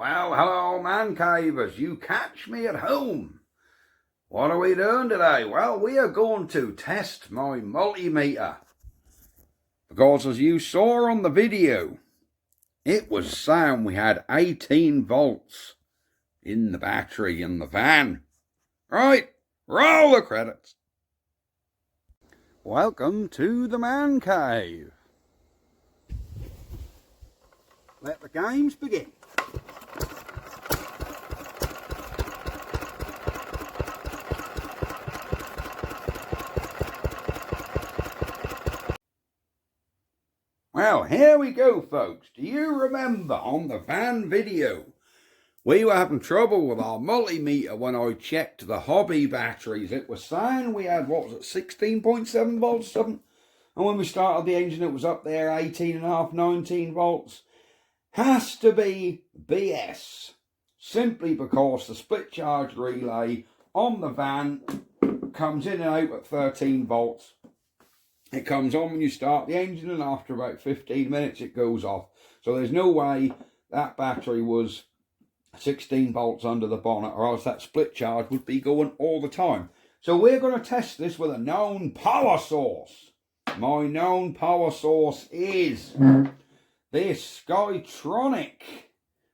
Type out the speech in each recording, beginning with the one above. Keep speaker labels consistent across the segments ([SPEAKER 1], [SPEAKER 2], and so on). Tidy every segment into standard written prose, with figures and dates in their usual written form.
[SPEAKER 1] Well, hello, man cavers. You catch me at home. What are we doing today? Well, we are going to test my multimeter. Because as you saw on the video, it was saying we had 18 volts in the battery in the van. Right, roll the credits. Welcome to the man cave. Let the games begin. Well, here we go, folks. Do you remember on the van video, we were having trouble with our multimeter when I checked the hobby batteries. It was saying we had, 16.7 volts or something? And when we started the engine, it was up there, 18.5, 19 volts. Has to be BS. Simply because the split charge relay on the van comes in and out at 13 volts. It comes on when you start the engine, and after about 15 minutes it goes off. So there's no way that battery was 16 volts under the bonnet, or else that split charge would be going all the time. So we're going to test this with a known power source. My known power source is this Skytronic,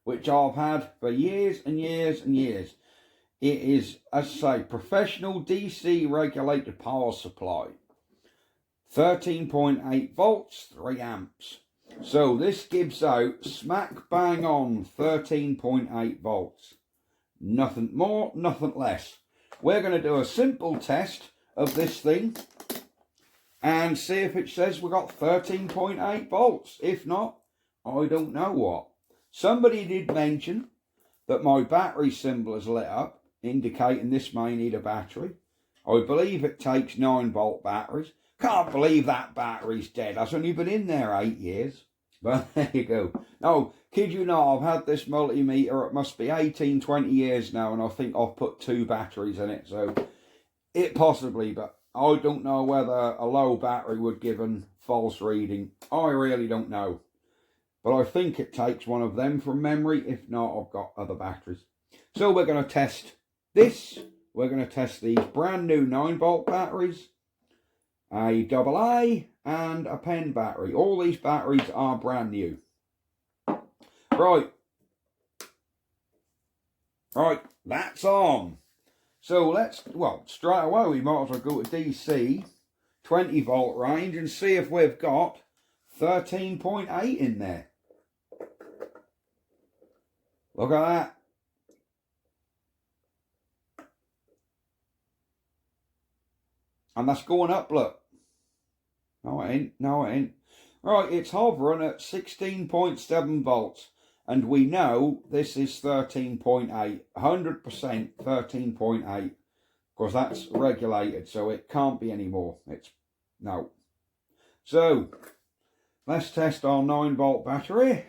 [SPEAKER 1] which I've had for years and years and years. It is, as I say, professional DC regulated power supply. 13.8 volts, 3 amps. So this gives out smack bang on 13.8 volts. Nothing more, nothing less. We're going to do a simple test of this thing and see if it says we've got 13.8 volts. If not, I don't know what. Somebody did mention that my battery symbol is lit up, indicating this may need a battery. I believe it takes 9 volt batteries. Can't believe that battery's dead. That's only been in there 8 years. But there you go. No, kid you not, I've had this multimeter, it must be 18, 20 years now, and I think I've put 2 batteries in it. So, it possibly, but I don't know whether a low battery would give a false reading. I really don't know. But I think it takes one of them from memory. If not, I've got other batteries. So we're going to test this. We're going to test these brand new 9 volt batteries, a AA and a pen battery. All these batteries are brand new. Right, that's on. So let's, straight away we might as well go to DC 20 volt range and see if we've got 13.8 in there. Look at that. And that's going up, look. No, it ain't. No, it ain't. Right, it's hovering at 16.7 volts. And we know this is 13.8. 100% 13.8. Because that's regulated, so it can't be any more. No. So, let's test our 9 volt battery.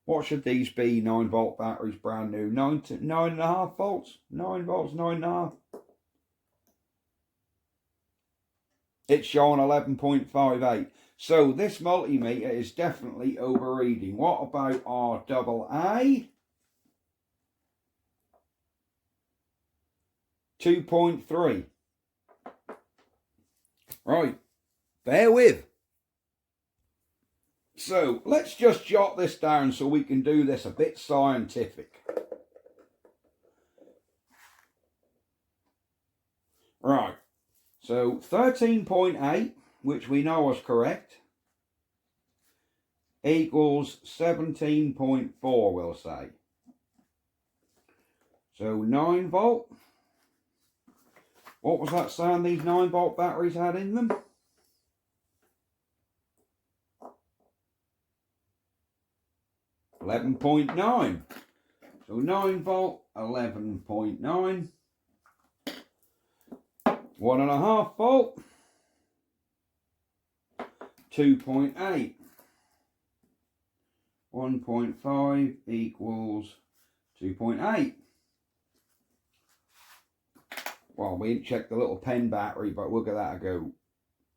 [SPEAKER 1] What should these be, 9 volt batteries, brand new? 9.5 volts? 9 volts, 9.5. It's showing 11.58. So this multimeter is definitely overreading. What about our AA? 2.3. Right, bear with. So let's just jot this down so we can do this a bit scientific. Right. So 13.8, which we know is correct, equals 17.4, we'll say. So 9 volt. What was that saying these 9 volt batteries had in them? $11.9. So 9 volt, 11.9. 1.5 volt, 2.8. 1.5 equals 2.8. Well, we didn't check the little pen battery, but we'll give that a go.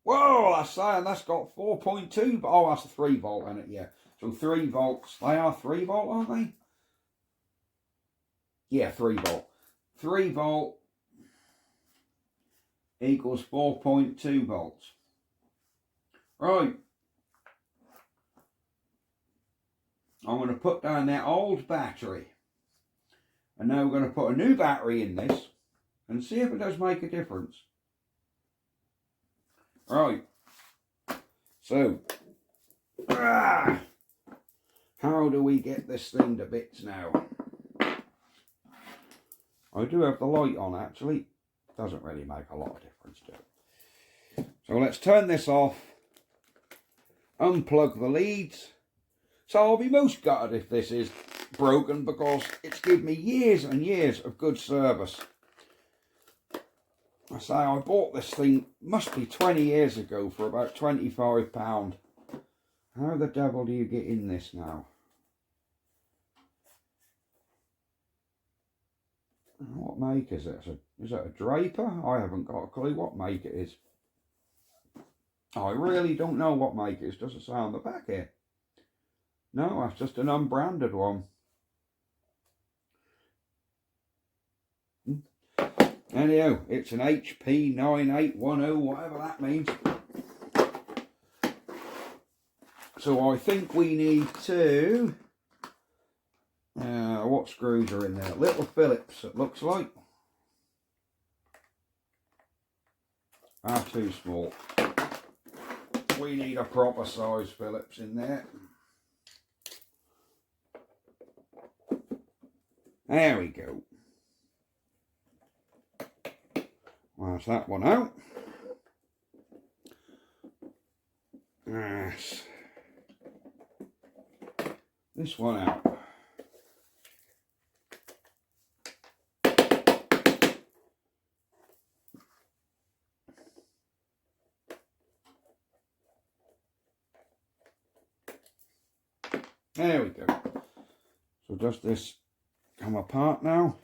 [SPEAKER 1] Whoa, that's saying that's got 4.2, but oh, that's a 3 volt in it, yeah. So 3 volts. They are 3 volt, aren't they? Yeah, 3 volt. 3 volt equals 4.2 volts. Right. I'm going to put down that old battery. And now we're going to put a new battery in this and see if it does make a difference. Right. So, how do we get this thing to bits now? I do have the light on actually. Doesn't really make a lot of difference to it. So let's turn this off. Unplug the leads. So I'll be most gutted if this is broken because it's given me years and years of good service. I say I bought this thing, must be 20 years ago, for about £25. How the devil do you get in this now? What make is it? Is it a Draper? I haven't got a clue what make it is. I really don't know what make it is. Doesn't say on the back here. No, that's just an unbranded one. Anyhow, it's an HP 9810, whatever that means. So I think we need to... what screws are in there? Little Phillips, it looks like. Are too small. We need a proper size Phillips in there. There we go. That's that one out. Yes. This one out. There we go. So does this come apart now?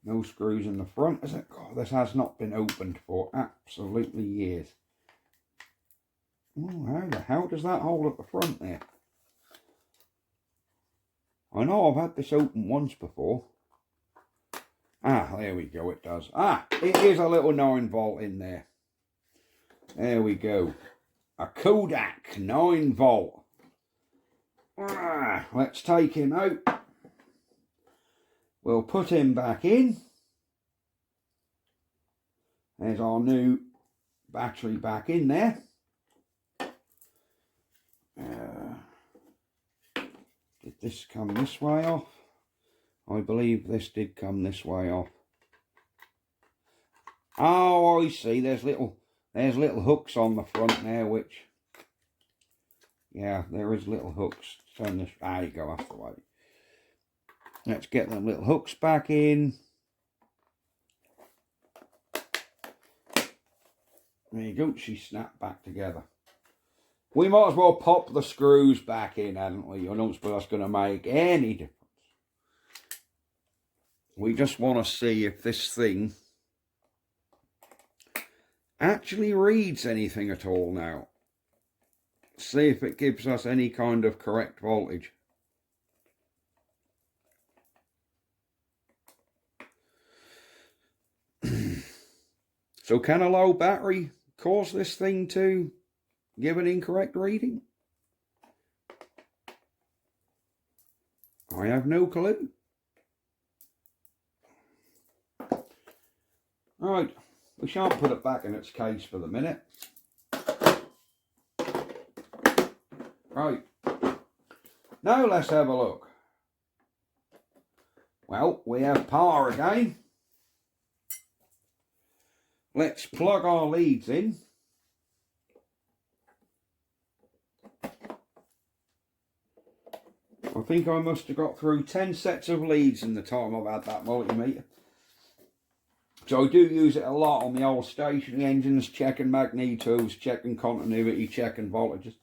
[SPEAKER 1] No screws in the front, is it? God, this has not been opened for absolutely years. Oh, how the hell does that hold at the front there? I know I've had this open once before. Ah, there we go, it does. Ah, it is a little 9 volt in there. There we go. A Kodak 9 volt. Ah, let's take him out. We'll put him back in. There's our new battery back in there. Did this come this way off? I believe this did come this way off. Oh, I see. There's little hooks on the front there, which... Yeah, there is little hooks. Turn this... There you go, that's the way. Let's get them little hooks back in. There you go, she snapped back together. We might as well pop the screws back in, hadn't we? I don't suppose that's going to make any difference. We just want to see if this thing actually reads anything at all now. See if it gives us any kind of correct voltage. So can a low battery cause this thing to give an incorrect reading? I have no clue. Right, we shan't put it back in its case for the minute. Right, now let's have a look. Well, we have power again. Let's plug our leads in. I think I must have got through 10 sets of leads in the time I've had that multimeter. So I do use it a lot on the old stationary engines, checking magnetos, checking continuity, checking voltages.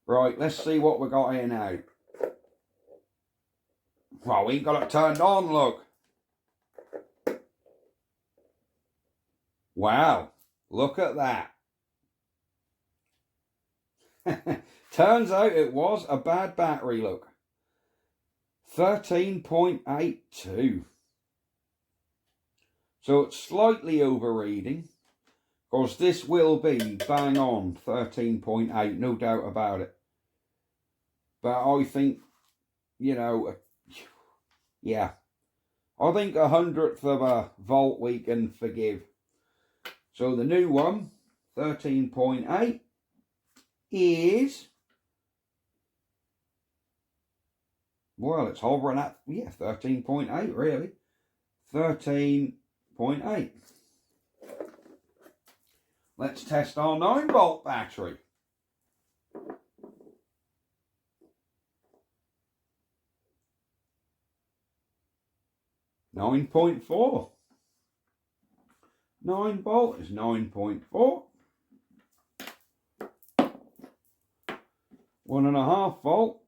[SPEAKER 1] Right, let's see what we got here now. Well, we ain't got it turned on, look. Wow, look at that. Turns out it was a bad battery, look. 13.82. So it's slightly overreading. Of course, this will be bang on 13.8, no doubt about it. But I think, you know, yeah. I think 1/100th of a volt we can forgive. So the new one, 13.8, is, well, it's hovering at, yeah, 13.8 really. 13.8. Let's test our 9-volt battery. (9.4). 9-volt is 9.4. 1.5 volt.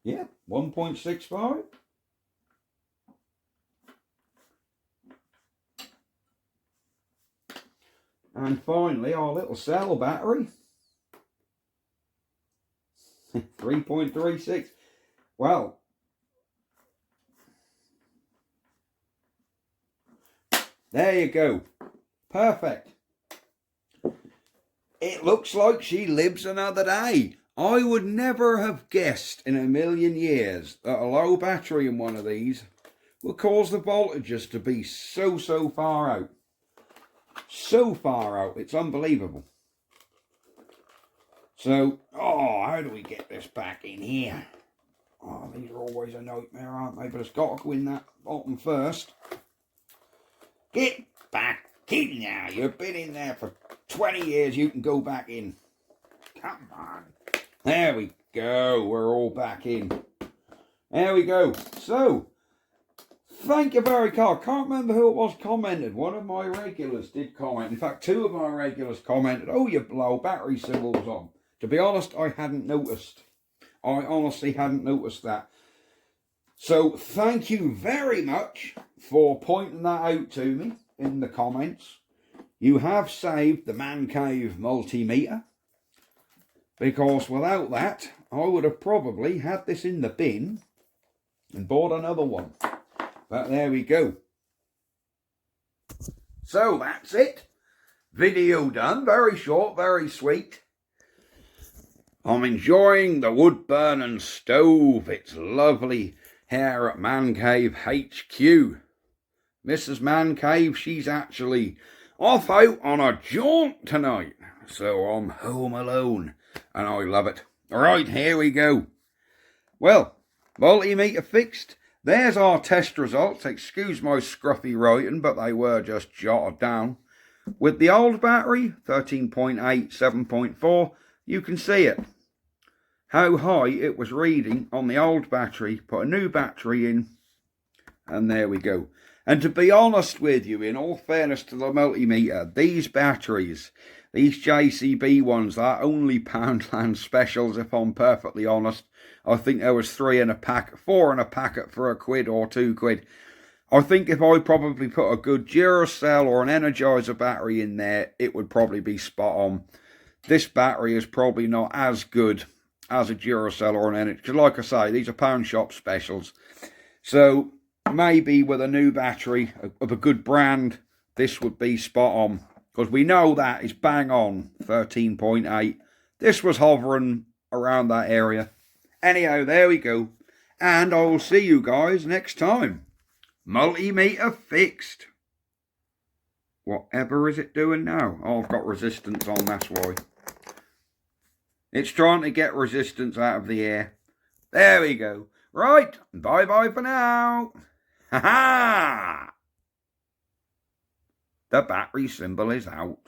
[SPEAKER 1] Yeah, 1.65. And finally, our little cell battery, 3.36. Well, there you go. Perfect. It looks like she lives another day. I would never have guessed in a million years that a low battery in one of these will cause the voltages to be so far out. So far out, it's unbelievable. So, how do we get this back in here? Oh, these are always a nightmare, aren't they? But it's got to go in that bottom first. Get back in now. You've been in there for 20 years. You can go back in. Come on. There we go. We're all back in. There we go. So, thank you very much. I can't remember who it was commented. One of my regulars did comment. In fact, 2 of my regulars commented, oh, you blow battery symbols on. To be honest, I hadn't noticed. I honestly hadn't noticed that. So, thank you very much for pointing that out to me in the comments. You have saved the Man Cave multimeter. Because without that, I would have probably had this in the bin and bought another one. But there we go. So that's it. Video done. Very short, very sweet. I'm enjoying the wood burning stove. It's lovely here at Man Cave HQ. Mrs. Man Cave, she's actually off out on a jaunt tonight. So I'm home alone and I love it. Alright, here we go. Well, multimeter fixed. There's our test results. Excuse my scruffy writing, but they were just jotted down. With the old battery, 13.8, 7.4, you can see it. How high it was reading on the old battery. Put a new battery in, and there we go. And to be honest with you, in all fairness to the multimeter, these batteries, these JCB ones, are only Poundland specials, if I'm perfectly honest. I think there was 3 in a pack, 4 in a packet for £1 or £2. I think if I probably put a good Duracell or an Energizer battery in there, it would probably be spot on. This battery is probably not as good as a Duracell or an Energizer, because like I say, these are Pound Shop specials. So maybe with a new battery of a good brand, this would be spot on. Because we know that is bang on 13.8. This was hovering around that area. Anyhow, there we go. And I will see you guys next time. Multimeter fixed. Whatever is it doing now? Oh, I've got resistance on, that's why. It's trying to get resistance out of the air. There we go. Right, bye-bye for now. Ha-ha! The battery symbol is out.